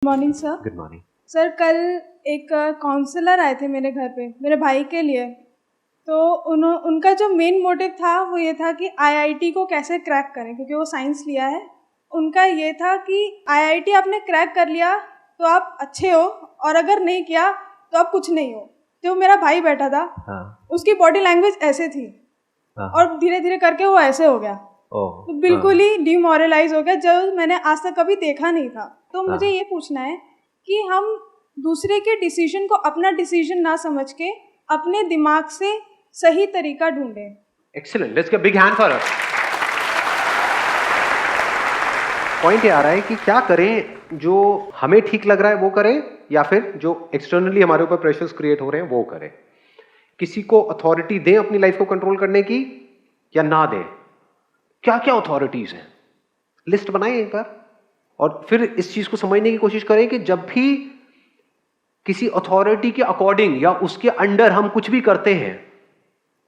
Morning sir. Good morning sir, कल एक counsellor आए थे मेरे घर पे मेरे भाई के लिए। तो उनका जो मेन मोटिव था वो ये था कि आईआईटी को कैसे क्रैक करें, क्योंकि वो साइंस लिया है। उनका ये था कि आईआईटी आपने क्रैक कर लिया तो आप अच्छे हो, और अगर नहीं किया तो आप कुछ नहीं हो। जो मेरा भाई बैठा था, हाँ, उसकी बॉडी लैंग्वेज ऐसे थी, हाँ, और धीरे धीरे करके वो ऐसे हो गया। ओह, तो बिल्कुल ही डिमोरलाइज हो गया, जो मैंने आज तक कभी देखा नहीं था। तो मुझे हाँ। ये पूछना है कि हम दूसरे के डिसीजन को अपना डिसीजन ना समझ के अपने दिमाग से सही तरीका ढूंढें। Excellent, let's give big hand for her. Point ये आ रहा है कि क्या करें, जो हमें ठीक लग रहा है वो करें, या फिर जो एक्सटर्नली हमारे ऊपर प्रेशर्स क्रिएट हो रहे हैं वो करें। किसी को अथॉरिटी दें अपनी लाइफ को कंट्रोल करने की या ना दें। क्या क्या अथॉरिटीज हैं, लिस्ट बनाएं एक बार, और फिर इस चीज को समझने की कोशिश करें कि जब भी किसी अथॉरिटी के अकॉर्डिंग या उसके अंडर हम कुछ भी करते हैं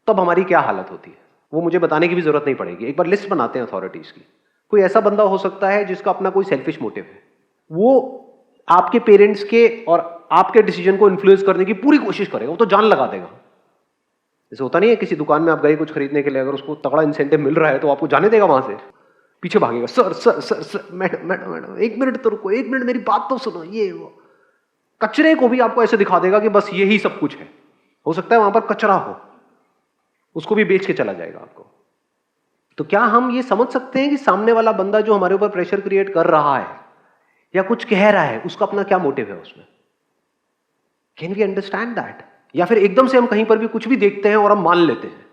तब हमारी क्या हालत होती है। वो मुझे बताने की भी जरूरत नहीं पड़ेगी, एक बार लिस्ट बनाते हैं अथॉरिटीज की। कोई ऐसा बंदा हो सकता है जिसका अपना कोई सेल्फिश मोटिव है, वो आपके पेरेंट्स के और आपके डिसीजन को इन्फ्लुएंस करने की पूरी कोशिश करेगा, वो तो जान लगा देगा। जैसे होता नहीं है, किसी दुकान में आप गए कुछ खरीदने के लिए, अगर उसको तगड़ा इंसेंटिव मिल रहा है तो आपको जाने देगा वहां से, पीछे भागेगा, sir sir sir sir madam madam madam एक मिनट तो रुको, एक मिनट मेरी बात तो सुनो, ये वो। कचरे को भी आपको ऐसे दिखा देगा कि बस यही सब कुछ है। हो सकता है वहां पर कचरा हो, उसको भी बेच के चला जाएगा आपको। तो क्या हम ये समझ सकते हैं कि सामने वाला बंदा जो हमारे ऊपर प्रेशर क्रिएट कर रहा है या कुछ कह रहा है, उसका अपना क्या मोटिव है उसमें? Can we understand that? या फिर एकदम से हम कहीं पर भी कुछ भी देखते हैं और हम मान लेते हैं,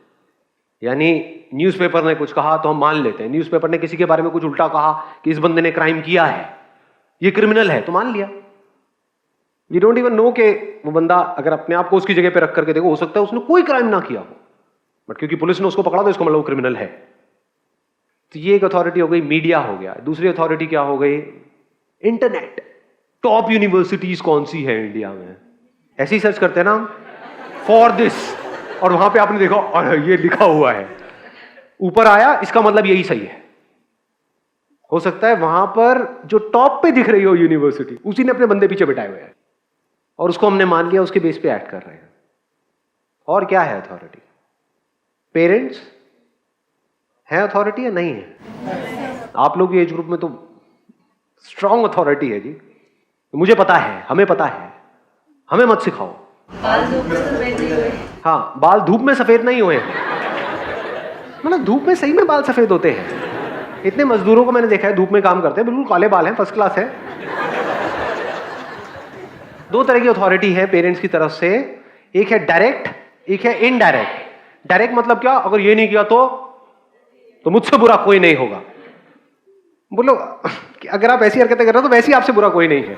यानी न्यूज़पेपर ने कुछ कहा तो हम मान लेते हैं, न्यूज़पेपर ने किसी के बारे में कुछ उल्टा कहा कि इस बंदे ने क्राइम किया है, ये क्रिमिनल है, तो मान लिया। वी डोंट इवन नो कि वो बंदा अगर अपने आप को उसकी जगह पे रख करके देखो, हो सकता है उसने कोई क्राइम ना किया हो, बट क्योंकि पुलिस ने उसको पकड़ा तो इसको मतलब वो क्रिमिनल है। तो ये एक अथॉरिटी हो गई, मीडिया हो गया। दूसरी अथॉरिटी क्या हो गई? इंटरनेट। टॉप यूनिवर्सिटीज कौन सी है इंडिया में, ऐसे ही सर्च करते हैं ना फॉर दिस, और वहां पे आपने देखा ये लिखा हुआ है, ऊपर आया, इसका मतलब यही सही है। हो सकता है वहां पर जो टॉप पे दिख रही हो यूनिवर्सिटी, उसी ने अपने बंदे पीछे बिठाए हुए हैं और उसको हमने मान लिया, उसके बेस पे एक्ट कर रहे हैं। और क्या है अथॉरिटी? पेरेंट्स है अथॉरिटी या नहीं है? आप लोग एज ग्रुप में तो स्ट्रॉन्ग अथॉरिटी है जी, मुझे पता है, हमें पता है, हमें मत सिखाओ। बाल धूप में सफेद नहीं हुए। हाँ, बाल धूप में सफेद नहीं हुए हैं, मतलब धूप में सही में बाल सफेद होते हैं। इतने मजदूरों को मैंने देखा है धूप में काम करते हैं, बिल्कुल काले बाल हैं, फर्स्ट क्लास है। दो तरह की अथॉरिटी है पेरेंट्स की तरफ से, एक है डायरेक्ट, एक है इनडायरेक्ट। डायरेक्ट मतलब क्या? अगर ये नहीं किया तो मुझसे बुरा कोई नहीं होगा। बोलो, अगर आप ऐसी हरकतें कर रहे हो तो वैसे ही आपसे बुरा कोई नहीं है।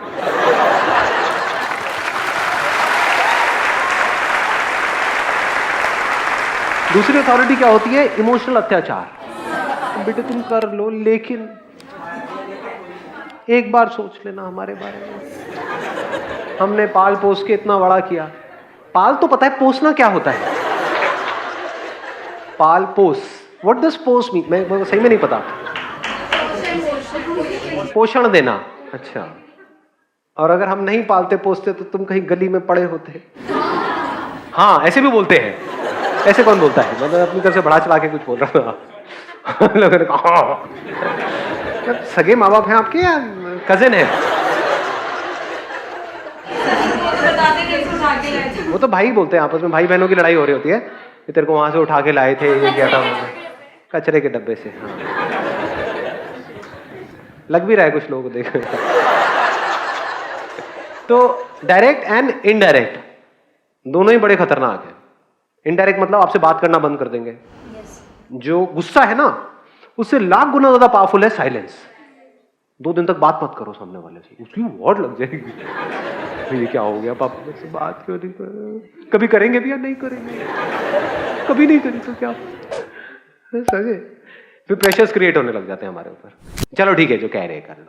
दूसरी अथॉरिटी क्या होती है? इमोशनल अत्याचार। बेटे तुम कर लो, लेकिन एक बार सोच लेना हमारे बारे में, हमने पाल पोस के इतना बड़ा किया। पाल तो पता है पोसना क्या होता है? पाल पोस, व्हाट डज पोस मीन? मैं सही में नहीं पता। पोषण देना, अच्छा। और अगर हम नहीं पालते पोसते तो तुम कहीं गली में पड़े होते। हाँ, ऐसे भी बोलते हैं। ऐसे कौन बोलता है? मतलब अपनी तरफ से बढ़ा चढ़ा के कुछ बोल रहा था। लोगों ने कहा सगे माँ बाप हैं आपके या कजिन है? वो तो भाई बोलते हैं, आपस में भाई बहनों की लड़ाई हो रही होती है कि तेरे को वहां से उठा के लाए थे, ये क्या था, कचरे के डब्बे से। हाँ, लग भी रहा है कुछ लोगों को देखो। तो डायरेक्ट एंड इनडायरेक्ट दोनों ही बड़े खतरनाक हैं। इनडायरेक्ट मतलब आपसे बात करना बंद कर देंगे। जो गुस्सा है ना, उससे लाख गुना ज्यादा पावरफुल है साइलेंस। 2 दिन तक बात मत करो सामने वाले से, उसकी वार्ड लग जाएगी। ये क्या हो गया, पापा मुझसे बात क्यों नहीं कर? कभी करेंगे भी या नहीं करेंगे? कभी नहीं करें तो क्या सगे? फिर प्रेशर्स क्रिएट होने लग जाते हैं हमारे ऊपर। चलो ठीक है, जो कह रहे हैं कर लो।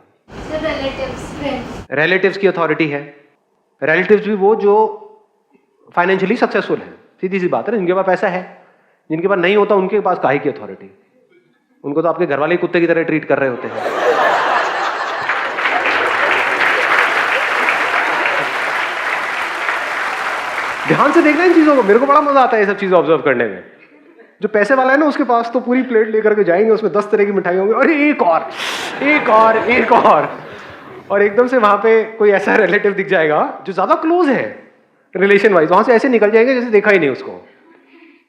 रिलेटिव्स की अथॉरिटी है। रिलेटिव्स भी वो जो फाइनेंशियली सक्सेसफुल है, सीधी सी बात है, जिनके पास पैसा है। जिनके पास नहीं होता उनके पास काहे की अथॉरिटी? उनको तो आपके घर वाले कुत्ते की तरह ट्रीट कर रहे होते हैं। ध्यान से देखना इन चीजों को, मेरे को बड़ा मजा आता है ये सब चीजें ऑब्जर्व करने में। जो पैसे वाला है ना उसके पास तो पूरी प्लेट लेकर के जाएंगे, उसमें 10 तरह की मिठाई होंगी, अरे एक और एक और एक और एकदम से वहां पे कोई ऐसा रिलेटिव दिख जाएगा जो ज्यादा क्लोज है रिलेशन वाइज, वहां से ऐसे निकल जाएंगे जैसे देखा ही नहीं उसको,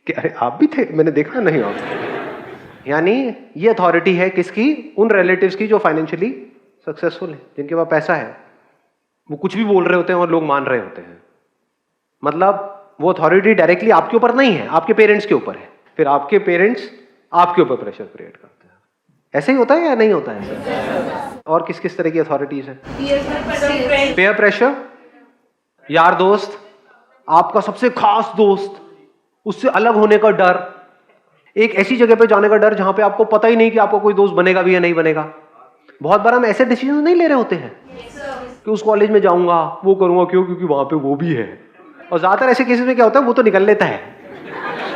कि अरे आप भी थे, मैंने देखा नहीं आप। यानी ये अथॉरिटी है किसकी? उन रिलेटिव्स की जो फाइनेंशियली सक्सेसफुल है, जिनके पास पैसा है। वो कुछ भी बोल रहे होते हैं और लोग मान रहे होते हैं। मतलब वो अथॉरिटी डायरेक्टली आपके ऊपर नहीं है, आपके पेरेंट्स के ऊपर है, फिर आपके पेरेंट्स आपके ऊपर प्रेशर क्रिएट करते हैं। ऐसे ही होता है या नहीं होता है? और किस किस तरह की अथॉरिटीज है? पेयर प्रेशर, यार दोस्त, आपका सबसे खास दोस्त, उससे अलग होने का डर, एक ऐसी जगह पे जाने का डर जहां पे आपको पता ही नहीं कि आपको कोई दोस्त बनेगा भी या नहीं बनेगा। बहुत बार हम ऐसे डिसीजन नहीं ले रहे होते हैं कि उस कॉलेज में जाऊंगा, वो करूंगा, क्यों? क्योंकि वहां पे वो भी है। और ज्यादातर ऐसे केसेस में क्या होता है, वो तो निकल लेता है,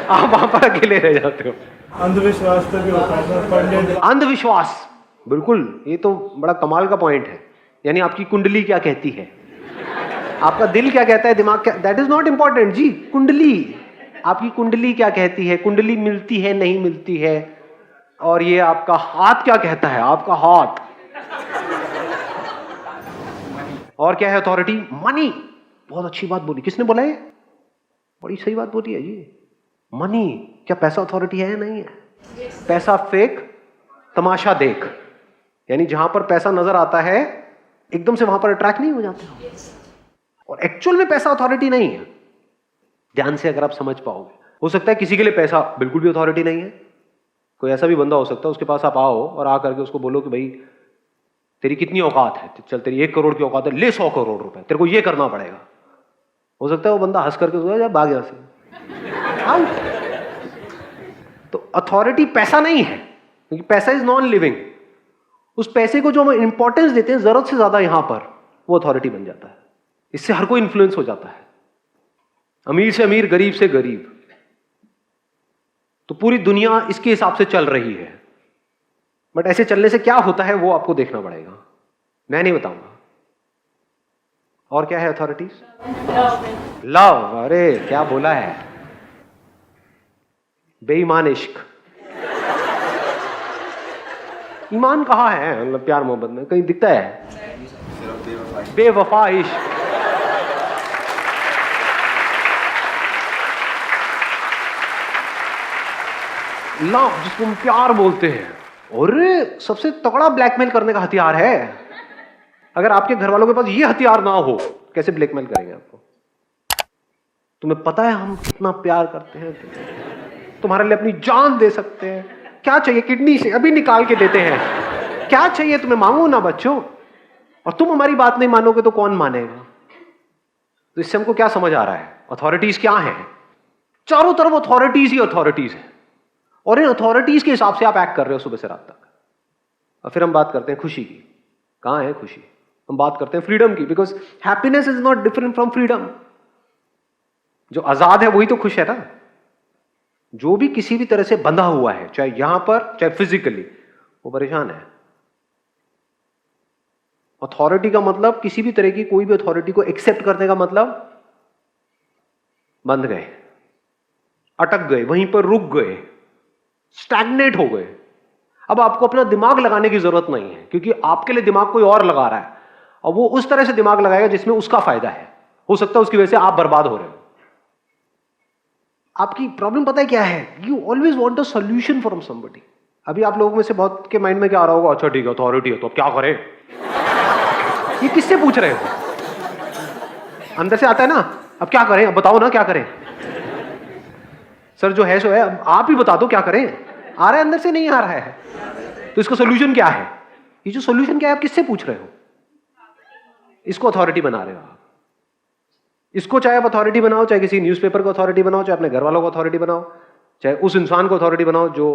आप वहां पर अकेले रह जाते हो। अंधविश्वास पे भी होता है। अंधविश्वास, बिल्कुल, ये तो बड़ा कमाल का पॉइंट है। यानी आपकी कुंडली क्या कहती है, आपका दिल क्या कहता है, दिमाग क्या, दैट इज नॉट इंपॉर्टेंट जी। कुंडली, आपकी कुंडली क्या कहती है, कुंडली मिलती है नहीं मिलती है, और ये आपका हाथ क्या कहता है, आपका हाथ। और क्या है अथॉरिटी? मनी। बहुत अच्छी बात बोली, किसने बोला ये? बड़ी सही बात बोली है जी। मनी, क्या पैसा अथॉरिटी है या नहीं है? पैसा फेक, तमाशा देख। यानी जहां पर पैसा नजर आता है एकदम से वहां पर अट्रैक्ट नहीं हो जाते हो। और एक्चुअल में पैसा अथॉरिटी नहीं है। ध्यान से अगर आप समझ पाओगे, हो सकता है किसी के लिए पैसा बिल्कुल भी अथॉरिटी नहीं है। कोई ऐसा भी बंदा हो सकता है, उसके पास आप आओ और आ करके उसको बोलो कि भाई तेरी कितनी औकात है, चल तेरी 1 करोड़ की औकात है, ले 100 करोड़ रुपए, तेरे को ये करना पड़ेगा। हो सकता है वो बंदा हंस करके उसको भाग यहां से, आउट। तो अथॉरिटी पैसा नहीं है, क्योंकि पैसा इज नॉन लिविंग। उस पैसे को जो हम इंपॉर्टेंस देते हैं जरूरत से ज्यादा, यहां पर वो अथॉरिटी बन जाता है। इससे हर कोई इन्फ्लुएंस हो जाता है, अमीर से अमीर, गरीब से गरीब। तो पूरी दुनिया इसके हिसाब से चल रही है। बट ऐसे चलने से क्या होता है वो आपको देखना पड़ेगा, मैं नहीं बताऊंगा। और क्या है अथॉरिटीज? लव। अरे क्या बोला है, बेईमान इश्क। ईमान कहाँ है, मतलब प्यार मोहब्बत में कहीं दिखता है? बेवफा इश्क। लव, जिसको हम प्यार बोलते हैं, और सबसे तगड़ा ब्लैकमेल करने का हथियार है। अगर आपके घर वालों के पास ये हथियार ना हो, कैसे ब्लैकमेल करेंगे आपको? तुम्हें पता है हम कितना प्यार करते हैं, तुम्हारे लिए अपनी जान दे सकते हैं, क्या चाहिए किडनी से अभी निकाल के देते हैं, क्या चाहिए तुम्हें, मांगो ना बच्चों। और तुम हमारी बात नहीं मानोगे तो कौन मानेगा? तो इससे हमको क्या समझ आ रहा है, अथॉरिटीज क्या है? चारों तरफ अथॉरिटीज ही अथॉरिटीज है, और इन अथॉरिटीज के हिसाब से आप एक्ट कर रहे हो सुबह से रात तक। और फिर हम बात करते हैं खुशी की। कहां है खुशी? हम बात करते हैं फ्रीडम की, because happiness is not different from freedom. जो आजाद है वही तो खुश है ना। जो भी किसी भी तरह से बंधा हुआ है, चाहे यहां पर चाहे फिजिकली, वो परेशान है। अथॉरिटी का मतलब, किसी भी तरह की कोई भी अथॉरिटी को एक्सेप्ट करने का मतलब, बंध गए, अटक गए, वहीं पर रुक गए, स्टैग्नेट हो गए। अब आपको अपना दिमाग लगाने की जरूरत नहीं है, क्योंकि आपके लिए दिमाग कोई और लगा रहा है, और वो उस तरह से दिमाग लगाएगा जिसमें उसका फायदा है। हो सकता है उसकी वजह से आप बर्बाद हो रहे हो। आपकी प्रॉब्लम पता है क्या है? You always want a solution from somebody. अभी आप लोगों में से बहुत के माइंड में क्या आ रहा होगा, अच्छा ठीक है अथॉरिटी है तो अब क्या करें? ये किससे पूछ रहे हो? अंदर से आता है ना, अब क्या करें, अब बताओ ना क्या करें। सर जो है सो है, अब आप ही बता दो क्या करें। आ रहा है अंदर से, नहीं आ रहा है, तो इसका सोल्यूशन क्या है? ये जो सोल्यूशन क्या है आप किससे पूछ रहे हो? इसको अथॉरिटी बना रहे हो आप। इसको चाहे आप अथॉरिटी बनाओ, चाहे किसी न्यूज़पेपर को अथॉरिटी बनाओ, चाहे अपने घर वालों को अथॉरिटी बनाओ, चाहे उस इंसान को अथॉरिटी बनाओ जो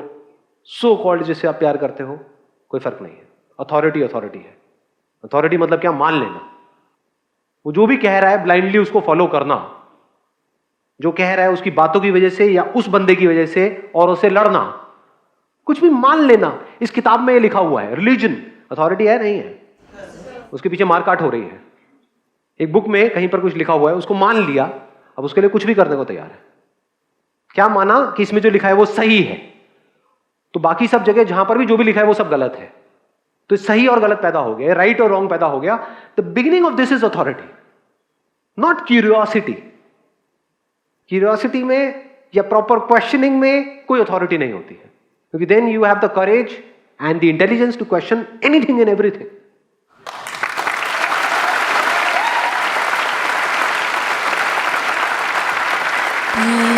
सो कॉल्ड जिससे आप प्यार करते हो, कोई फर्क नहीं है। अथॉरिटी अथॉरिटी है। अथॉरिटी मतलब क्या? मान लेना। वो जो भी कह रहा है ब्लाइंडली उसको फॉलो करना, जो कह रहा है उसकी बातों की वजह से या उस बंदे की वजह से, और उससे लड़ना, कुछ भी मान लेना। इस किताब में ये लिखा हुआ है। रिलीजन अथॉरिटी है नहीं है, उसके पीछे मारकाट हो रही है। एक बुक में कहीं पर कुछ लिखा हुआ है, उसको मान लिया अब उसके लिए कुछ भी करने को तैयार है। क्या माना कि इसमें जो लिखा है वो सही है, तो बाकी सब जगह जहां पर भी जो भी लिखा है वो सब गलत है, तो सही और गलत पैदा हो गया, राइट और रॉन्ग पैदा हो गया। The beginning of this is authority, not curiosity. Curiosity में या प्रॉपर क्वेश्चनिंग में कोई अथॉरिटी नहीं होती है, क्योंकि then you have the courage and the intelligence to question anything and everything. Mm.